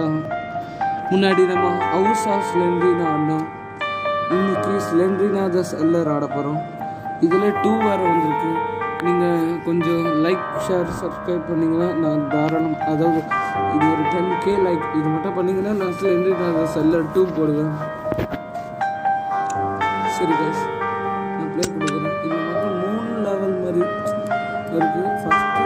தான். முன்னாடி நம்ம ஹவுஸ் ஆஃப் ஸ்லெண்ட்ரினா ஆடினோம். இன்னைக்கு ஸ்லெண்ட்ரினா த செல்லர் ஆட போகிறோம். இதில் 2 வேறு வந்திருக்கு. நீங்கள் கொஞ்சம் லைக் ஷேர் சப்ஸ்கிரைப் பண்ணிங்கன்னா நான் தாராளம், அதாவது இது ஒரு 10K லைக் இது மட்டும் பண்ணிங்கன்னா நான் ஸ்லெண்ட்ரினா த செல்லர் 2 போடுவேன். சரி கைஸ், நான் ப்ளே கொடுக்குறேன். இது மட்டும் 3 லெவல் மாதிரி இருக்குது. ஃபஸ்ட்டு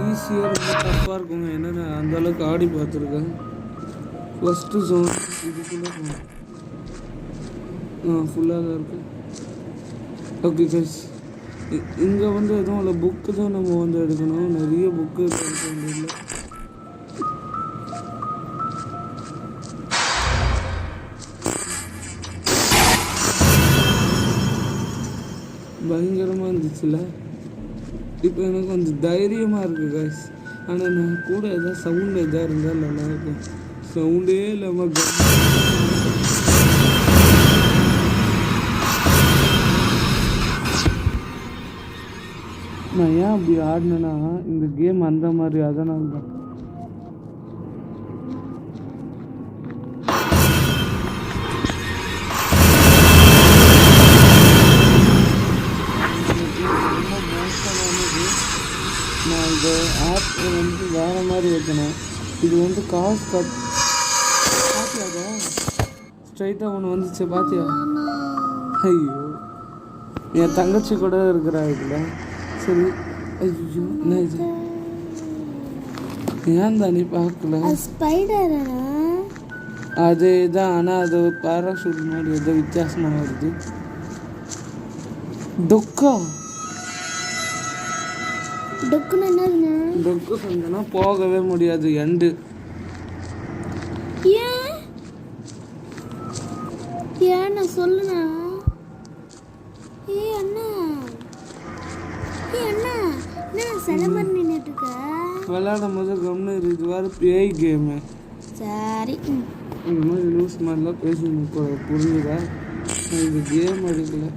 ஈஸியாக ரொம்ப டஃப்பாக இருக்குங்க. ஏன்னா நான் அந்தளவுக்கு ஆடி பார்த்துருக்கேன். ஃபஸ்ட்டு ஜோன் இதுக்குள்ளே போகணும். ஃபுல்லாக தான் இருக்குது. ஓகே கைஸ், இங்கே வந்து எதுவும் இல்லை, புக்கு தான் நம்ம வந்து எடுக்கணும். நிறைய புக்கு எடுக்க வேண்டியதில்லை. பயங்கரமாக இருந்துச்சுல்ல. இப்போ எனக்கு கொஞ்சம் தைரியமாக இருக்குது கைஸ். ஆனால் நான் கூட எதாவது சவுண்டு எதாவது இருந்தால் நல்லாயிருக்கும். சவுண்டே இல்லாமல் நான் ஏன் அப்படி ஆடினேன்னா இந்த கேம் அந்த மாதிரி, அதனால தான். நான் இந்த ஆப் வந்து வேறு மாதிரி வைக்கணும். இது வந்து காசு பாத்தியாதா ஸ்ட்ரைட்டாக ஒன்று வந்துச்சு பாத்தியா? ஐயோ, என் தங்கச்சி கூட இருக்கிறா இதில். சரி, ஐயோ என்ன இது? ஏன் தானே பார்க்கல? அதே தான், ஆனால் அது ஒரு பேராஷூட் மாதிரி ஏதோ வித்தியாசமாக வருது. டொக்கா டொக்கு செஞ்சனா போகவே முடியாது. எண்டு ஏன் சொல்லுண்ணா. விளையாடும் போது கம்னு இது வேறு பேய் கேமு. சரி, இந்த மாதிரி லூஸ் மாதிரிலாம் பேசணும் புரிஞ்சுதா? இது கேம் எடுக்கல.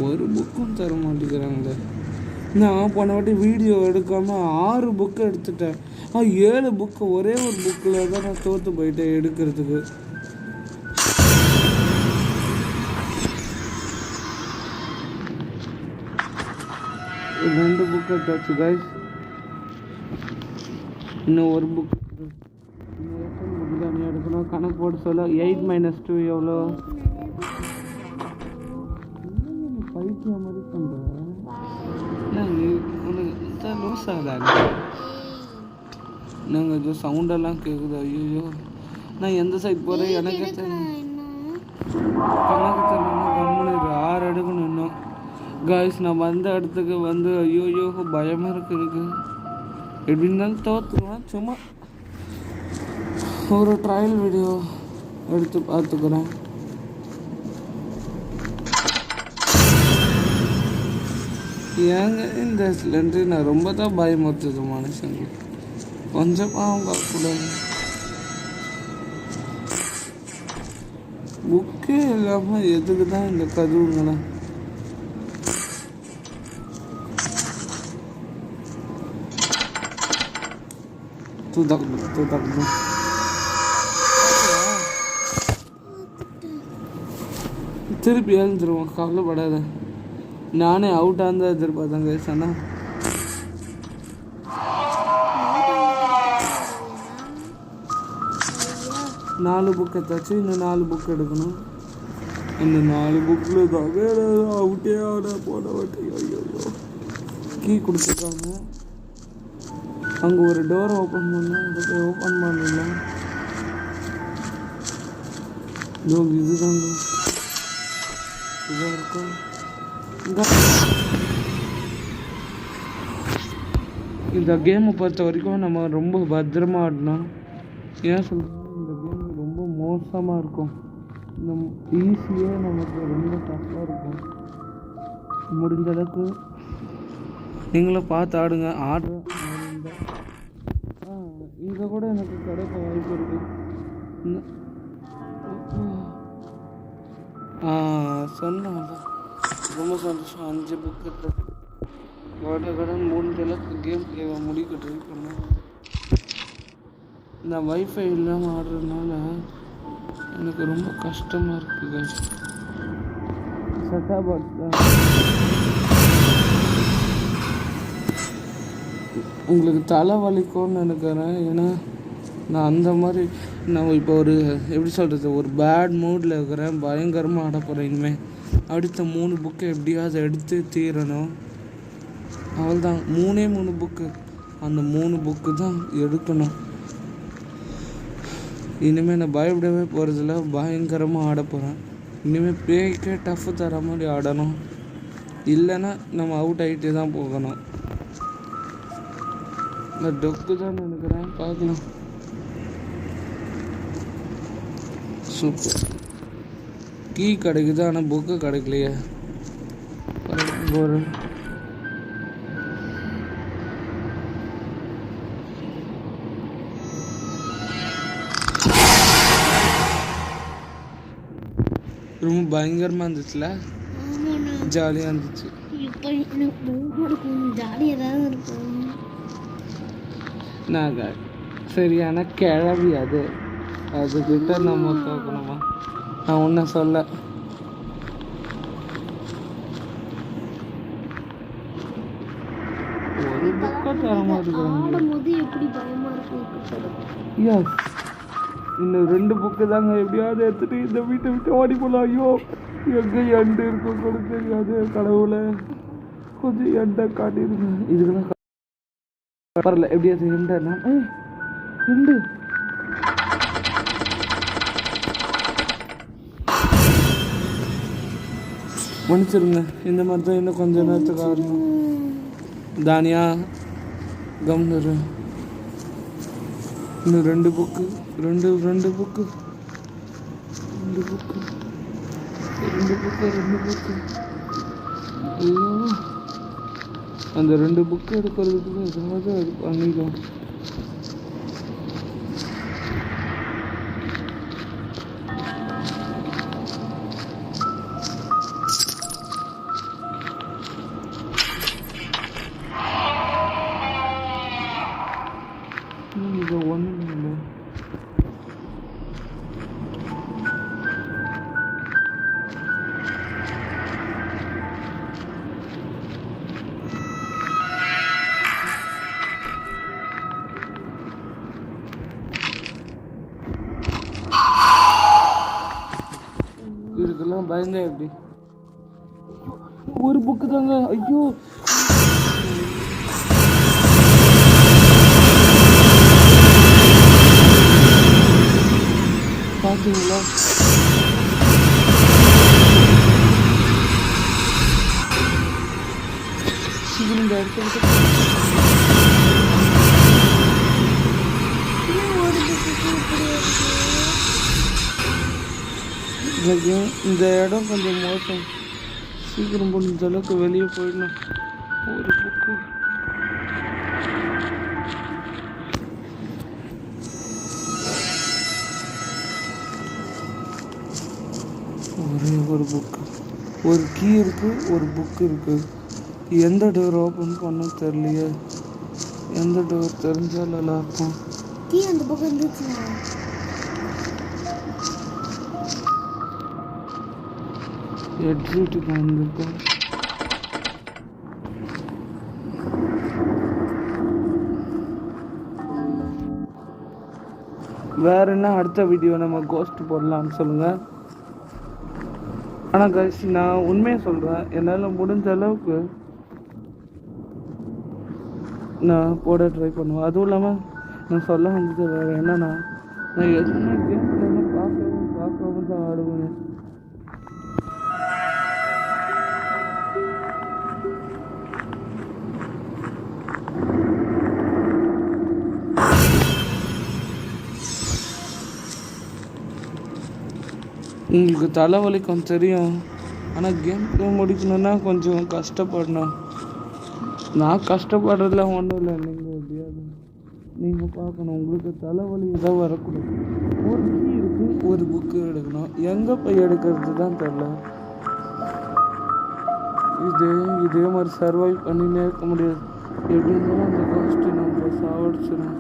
ஒரு புக்கும் தர மாட்டேங்கிறாங்களே. நான் போன வாட்டி வீடியோ எடுக்காமல் 6 புக்கு எடுத்துட்டேன். 7 புக்கு ஒரே ஒரு புக்கில் தான் நான் தோற்று போயிட்டேன் எடுக்கிறதுக்கு. ரெண்டு புக்கு எடுத்தாச்சு கைஸ். இன்னும் ஒரு புக், இன்னும் எத்தனை புக்கு தான் எடுக்கணும் கணக்கு போட்டு சொல்ல. 8 - 2 எவ்வளோ? பைத்தியம் மாதிரி பண்ணுறேன். உனக்கு லூஸ் ஆகுதாங்க? நாங்கள் இது சவுண்டெல்லாம் கேட்குது. ஐயோ, நான் எந்த சைட் போகிறேன் எனக்கு கணக்கு தெரியலன்னா கம்முன்னு 6 எடுக்கணும் இன்னும். காய்ஸ், நான் வந்த இடத்துக்கு வந்து ஐயோயோ பயமாக இருக்குது எனக்கு. எப்படி இருந்தாலும் தோற்றுருவேன். சும்மா ஒரு ட்ரையல் வீடியோ எடுத்து பார்த்துக்கிறேன். ஏங்க இந்த சிலிண்டரு நான் ரொம்ப தான் பயமுறுத்துது மனுஷங்க. கொஞ்சம் பாவம் பார்க்கக்கூடாது. புக்கே இல்லாமல் எதுக்கு தான் இந்த கதவுங்களா? தூதாக்கணும். திருப்பி எழுந்துருவோம், கவலைப்படாத. நானே அவுட்டாக இருந்தால் எதிர்பார்த்தேங்க. சொன்னா 4 புக் எடுத்தாச்சு. இன்னும் 4 புக் எடுக்கணும். இந்த 4 புக்கில் தான் வேறு அவுட்டே ஆட போட வாட்டி. ஐயோ, கீ கொடுத்துருக்காங்க. அங்கே ஒரு டோரை ஓப்பன் பண்ணால் அதுக்கு ஓப்பன் பண்ணலாம். இதுதாங்க இதாக இருக்கும். இந்த கேமை பொறுத்த வரைக்கும் நம்ம ரொம்ப பத்திரமா ஆடணும். ஏன் சொல்கிறோம், இந்த கேம் ரொம்ப மோசமாக இருக்கும். இந்த ஈஸியாக நமக்கு ரொம்ப டஃப்பாக இருக்கும். முடிஞ்ச அளவுக்கு நீங்களும் பார்த்து ஆடுங்க. ஆடுற இங்கே கூட எனக்கு கிடைக்க வாய்ப்பு இருக்குது. சொன்னேன் ரொம்ப சந்தோஷம். 5 புக்கு கடன் முடிஞ்சளவுக்கு கேம் பிளேவை முடிக்க ட்ரை பண்ணேன். இந்த வைஃபை இல்லாமல் ஆடுறதுனால எனக்கு ரொம்ப கஷ்டமாக இருக்குது. செட்டாப் பாக்ஸ் தான் உங்களுக்கு தலை வலிக்கும்னு நினைக்கிறேன். ஏன்னா நான் அந்த மாதிரி நான் இப்போ ஒரு எப்படி சொல்கிறது, ஒரு பேட் மூடில் இருக்கிறேன். பயங்கரமாக ஆட போகிறேன். இனிமேல் அடுத்த 3 புக்கை எப்படியாவது எடுத்து தீரணும். அவள்தான் 3 புக்கு. அந்த 3 புக்கு தான் எடுக்கணும். இனிமேல் நான் பயப்படவே போகிறதில்ல. பயங்கரமாக ஆட போகிறேன். இனிமேல் பேய்க்கே டஃப்பு தர மாதிரி ஆடணும். இல்லைன்னா நம்ம அவுட் ஆகிட்டே தான் போகணும். இந்த டொக்கு தான் நினைக்கிறேன். பார்க்கலாம். சூப்பர். கீ கிடைக்குது, ஆனால் புக்கு கிடைக்கலையே. ஒரு ரொம்ப பயங்கரமாக இருந்துச்சுல, ஜாலியாக இருந்துச்சு. இப்போ எனக்கு ஜாலியாக தான் இருக்கும். நாங்கள் சரியான கிளவி அதுக்கிட்ட நம்ம தோக்கணுமா? நான் ஒன்றும் சொல்ல. ஒரு புக்கை தர ஆடும்போது எப்படி பயமா இருக்கும். எஸ், இன்னும் 2 புக்கு தாங்க. எப்படியாவது எடுத்துட்டு இந்த வீட்டை விட்டு ஓடி போகலாம். ஐயோ, எங்கே எண்டு இருக்கும் கூட தெரியாது. கடவுளை கொஞ்சம் எண்டை காட்டிடுங்க. இதுக்கெல்லாம் பரவாயில்ல. எப்படியாவது எண்டா எண்டு மன்னிச்சிருங்க. இந்த மாதிரி தான் இன்னும் கொஞ்சம் நேரத்துக்கு ஆடணும். தானியா கம்னரு. இன்னும் 2 book 2 book 2 book 2 book 2 book. ஐயோ, அந்த 2 புக்கு எடுக்கிறதுக்கு ஏதாவது அது பண்ணிடும். இது ஒன்றும் இல்லை. இதுக்கெல்லாம் பயந்தா எப்படி? ஒரு புக்கு தாங்க. ஐயோ, பார்த்தீங்களா? இந்த இடத்துக்கு இந்த இடம் கொஞ்சம் மோசம். சீக்கிரம் முடிஞ்ச அளவுக்கு வெளியே போயிடணும். ஒரு புக்கு ஒரே ஒரு புக்கு, ஒரு கீ இருக்கு, ஒரு புக்கு இருக்கு. எந்த டோர் ஓப்பன் பண்ண தெரியலையே. எந்த டோர் தெரிஞ்சால் நல்லா இருக்கும். கீ அந்த பக்கம் இருந்துச்சுன்னா எக்ஸிட்டுக்கு வந்திருக்கோம். வேற என்ன அடுத்த வீடியோ நம்ம கோஸ்ட் போடலாம்னு சொல்லுங்கள். ஆனால் கைஸ், நான் உண்மையை சொல்கிறேன். என்னால் முடிஞ்ச அளவுக்கு நான் போட ட்ரை பண்ணுவேன். அதுவும் இல்லாமல் நான் சொல்ல வந்தது வேறு என்னன்னா, நான் எதுவுமே கேம் பிளேலாம் பார்க்கவும் தான் ஆடுவேன். உங்களுக்கு தலைவலிக்கும் தெரியும். ஆனால் கேம் பிளே முடிக்கணுன்னா கொஞ்சம் கஷ்டப்படணும். நான் கஷ்டப்படுறதுலாம் ஒன்றும் இல்லை. நீங்கள் எப்படியாவது நீங்கள் பார்க்கணும். உங்களுக்கு தலைவலி ஏதாவது வரக்கூடாது. ஒரு கீ இருக்குது, ஒரு புக்கு எடுக்கணும். எங்கே போய் எடுக்கிறது தான் தெரில. இதே மாதிரி சர்வைவ் பண்ணினே இருக்க முடியாது. எப்படி இருந்தாலும் அந்த காஸ்ட்டு நம்ம சாவடிச்சிடும்.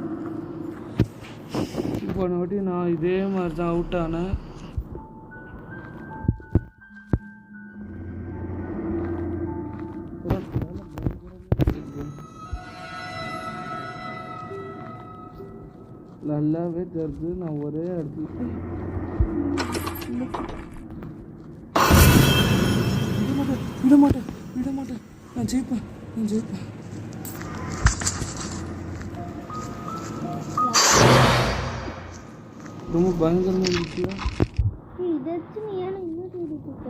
போன வாட்டி நான் இதே மாதிரி தான் அவுட் ஆனேன். நல்லாவே தெரிஞ்சு நான் ஒரே இடத்துல விட மாட்டேன். நான் ஜெயிப்பேன். ரொம்ப பயங்கரமாக இருந்துச்சு. இதாச்சு நீ ஏன் இன்னும் தேடிட்டு இருக்க?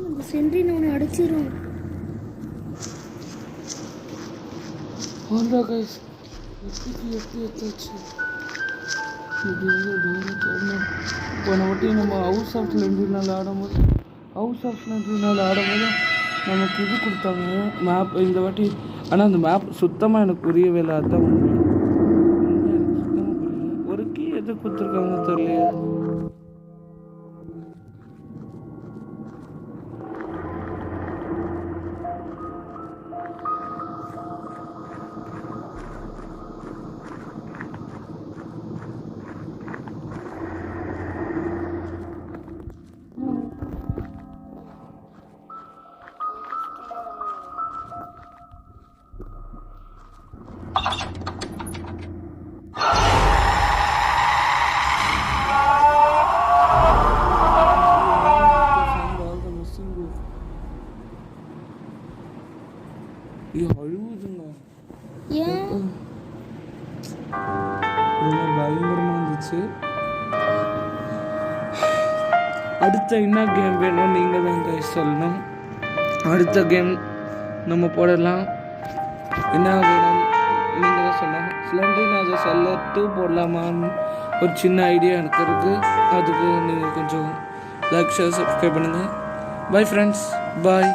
இந்த சென்ட்ரின் அவனை அடிச்சிடும். ஆண்டா கைஸ், எப்படி எத்தாச்சு. போன வாட்டி நம்ம ஹவுஸ் ஆஃப் ஸ்லெண்டரினால் ஆடும்போது நமக்கு இது கொடுத்தாங்க மேப். இந்த வாட்டி ஆனால் அந்த மேப் சுத்தமாக எனக்கு புரியவே இல்லை. அதுதான் உண்மை. எனக்கு சுத்தமாக புரியல. ஒரு கீ எது கொடுத்துருக்காங்க தெரியலையா. அழுவுதுங்க. பயங்கரமா இருந்துச்சு. அடுத்த என்ன கேம் வேணும் நீங்கள் தான் கைஸ் சொல்லணும். அடுத்த கேம் நம்ம போடலாம். என்ன வேணும் நீங்கள் தான் சொல்லணும். ஸ்லெண்டரினா செல்லர் 2 போடலாமான்னு ஒரு சின்ன ஐடியா எனக்கு இருக்குது. அதுக்கு நீங்கள் கொஞ்சம் லைக் ஷேர் சப்ஸ்கிரைப் பண்ணுங்கள். பை ஃப்ரெண்ட்ஸ், பாய்.